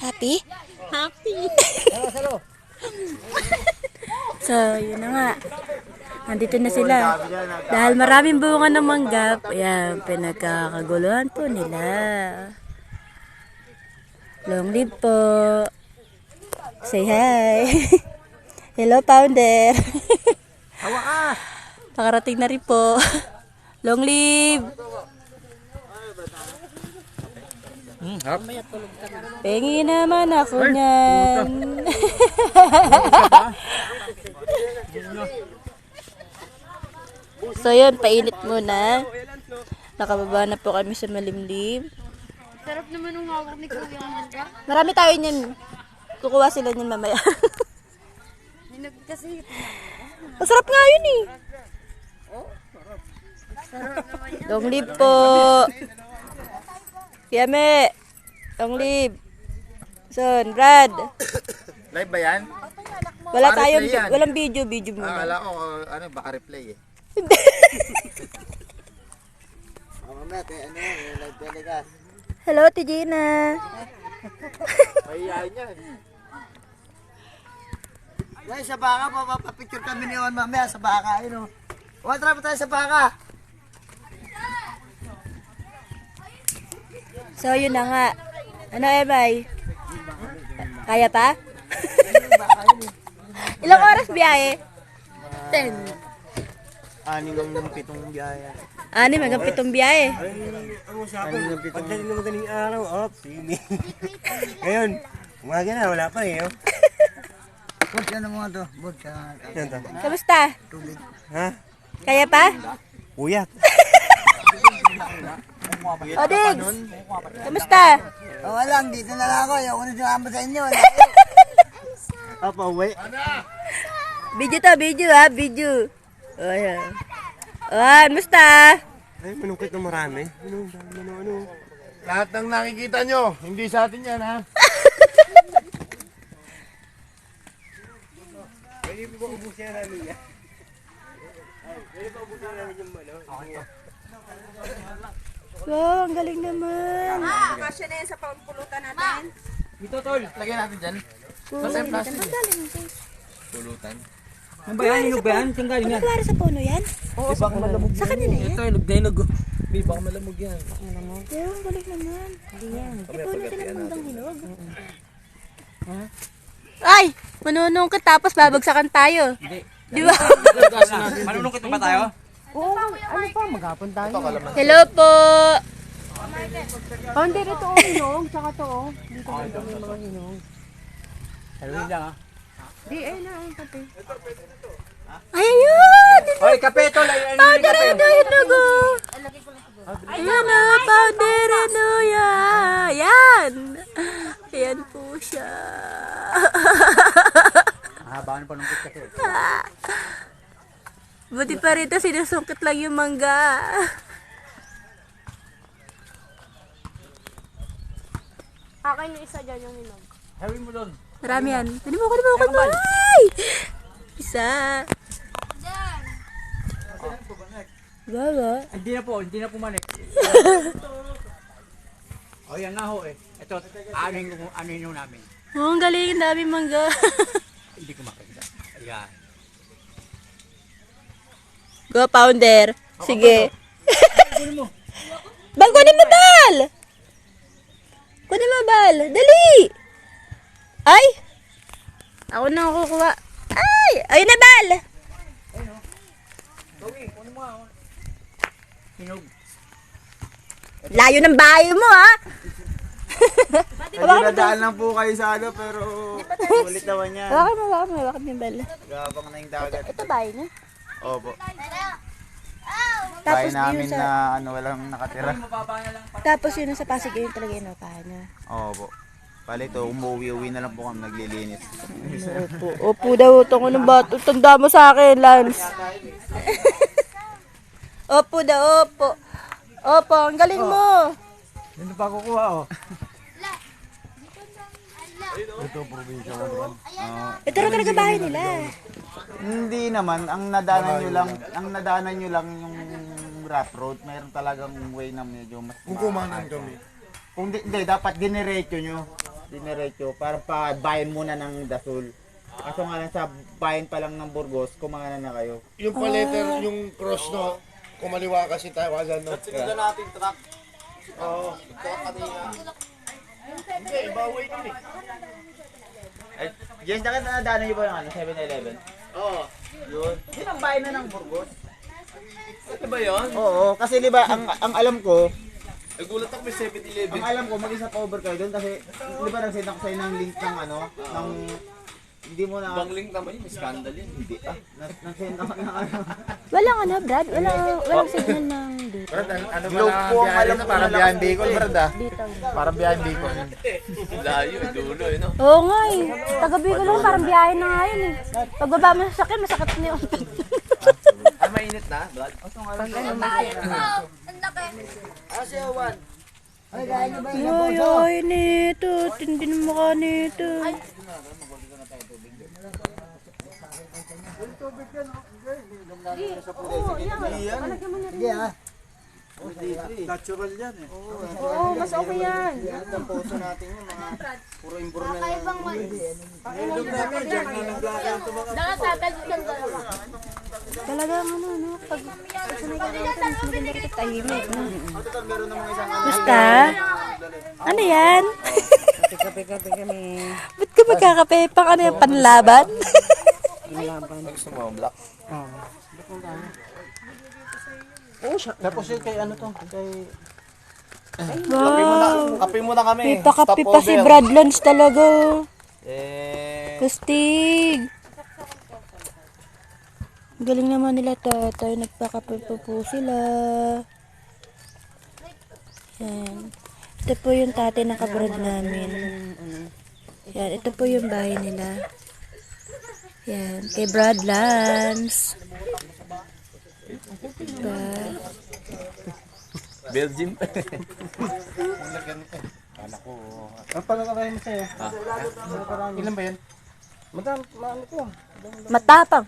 Happy? Happy. So, yun na nga. Nandito na sila. Dahil maraming bunga ng mangga, ayan, pinagkakaguluhan po nila. Long live po. Say hi. Hello, founder. Hawa ka. Nakarating na rin po. Long live. Pengi naman ako niyan. So yun, painit muna. Nakababa na po kami sa malimlim. Sarap naman ng hawak ni Kuya Amanda. Marami tayo niyan. Kukuha sila niyan mamaya. Hinag kasi. Masarap nga yun eh. Long live po. Yame. Long live. Son, Brad. Live ba yan? Wala Baka tayong, replay yan. walang video muna. Akala ko, ano, baka replay eh. Mamaya, live telecast. Hello, Tijina. Mahihayin yan. Guys, sa baka, papapicture kami ni Juan mamaya sa baka. Ayun o. Tara pa tayo sa baka. So, yun na nga. Ano, Emay? Kaya pa? Ilang oras biyahe? 10. 6-7 biyahe. 6 hanggang 7 biyahe. Ang usapan, pagdating ng madaling araw, sige. Ngayon, umaga na, wala pa eh. Bud, ano mo ito? Bud, Yan to. Kamusta? tubig. Ha? Kaya pa? Uyat. O, Diggs. Kamusta? Oo lang, dito na lang ako. Ayoko na sumama sa inyo. Apa, uwi? Video to, video ha, video. O, yan. O, kamusta? Ay, manungkit na marami. Ano. Lahat ng nakikita nyo, hindi sa atin yan ha. Pwede po ba ubusin na namin yan? Pwede ba ubusin na namin yung malo? Wow, ang galing naman. Kasya na yan sa pampulutan natin. Dito, tol. Lagyan natin dyan. Ang galing mo, guys. Pulutan. Ano ba yan? Hinog ba yan? Saan galing yan? Klaro sa puno yan? Oo, baka malamog. Sa kanila yan? Ito, hinog na hinog. Bi, baka malamog yan. Yeah, ang galing naman. Hindi yan. Ito na tinagmandang hinog. Ay! Manunong ka tapos babagsakan tayo. Di ba? Manunungkit ba tayo? Hello po! Hindi, ito ang hinog. Tsaka to. Dito may mga hinog. Halloween lang ha. Di, ayun na ang kape. Ay, ayun! Hoy, kape to. Powder ano hinog oh! Ayan o, powder ano yan! Yan! Ayan po siya. Mahabaan pa nungkit kasi. Buti pa rito, sinusungkit lang yung mangga. Akin yung isa dyan yung hinog. Hawin mo doon. Marami yan. Kunin mo. Ay! Isa. Gaga. Hindi na pumanik. O yan nga ho eh. Ito, anin yung namin. Oh, ang galing. Ang dami mangga. Hindi ko makikita. Ayan. Go, Pounder. Sige. Kunin mo. Bal, kunin mo, Bal! Kunin mo, Bal. Dali! Ay! Ako na ang kukuha. Ay! Ayun na, Bal! Kunin mo ha. Hinog. Layo ng bayo mo, ha? Nadaan lang po kayo sa ano, pero ulit naman yan. Hawakan mo, hawakan mo, Bal. Gabang na yung dagat. Ito bayo niya. Opo. Tapos Bahay namin yun sa, na ano, walang nakatira. Mababa na lang. tapos yun sa Pasig, yun talaga yun, paano niya. Opo. Palito, umuwi-uwi na lang po kami naglilinis. Opo daw, ito ng bato. Tanda mo sa akin, Lance. Opo daw, opo. Opo, ang galing mo. Hindi pa kukuha oh. Ito na talaga bahay nila. Hindi naman, ang nadaanan nyo lang yung rough road. Mayroon talagang way na medyo mas Kukumanan kami. Kung hindi, dapat dinerecho nyo. diniretso para pa bayan muna ng Dasul. Kaso nga lang sa bayan pa lang ng Burgos, kumana na kayo. Yung paletter, yung cross no, kumaliwa kasi tayo kasan no. Tignan natin truck. Oo. Hindi, ibaway kami. Ay, Jens, nakadaanan niyo ba yung 7-Eleven? Oo. Yun. Yun ang bayan na ng Burgos. Ano ba yun? Oo, kasi di ba ang alam ko, Nagulat ako may 7-Eleven. ang alam ko mag-isa pa over kayo doon kasi di ba nag-send ako sa'yo ng link ng ano, ng hindi mo na Ibang link naman yun, may scandal yun. hindi nag-send ako ng ano. Walang ano, Brad? Walang signal ng dito. Brad, ano ba Globe na po ang biyahe alam na? ko Parang na biyahe lakas Bicol, dito eh. Brad ah. Dito. Parang biyahe Bicol. Layo, dulo eh, no? Oo nga eh. Taga Bicol lang, parang biyahe na nga yun eh. Pagbaba mo sa sakyan, masakit na yung utak. Ah, mainit na, Brad? Ay, ay, nito. Tindi na mukha nito. Natural yan eh. Oo, mas okay yan. Ang puso natin yung mga puro imbor na lang. Talagang ano, no? Pag sanay ka dito, mas maganda rito tahimik, no? Basta? Ano yan? Kape-kape kami. Ba't ka magkakape? Pang ano yan? Panlaban? Gusto mo, black? Tapos yun kay ano to? Kay... Wow. Kape muna kami. May pakape pa si Brad Lance talaga. Kustig. Galing naman nila tatay. Nagpakape pa po sila. Yan. Ito po yung tatay ng kabrad namin. Yan. Ito po yung bahay nila. Yan. Kay Brad Lance. Diba? Belgium. Ang pagkakain mo sa'yo? Ilan ba yan? Madami, maano ko. Matapang.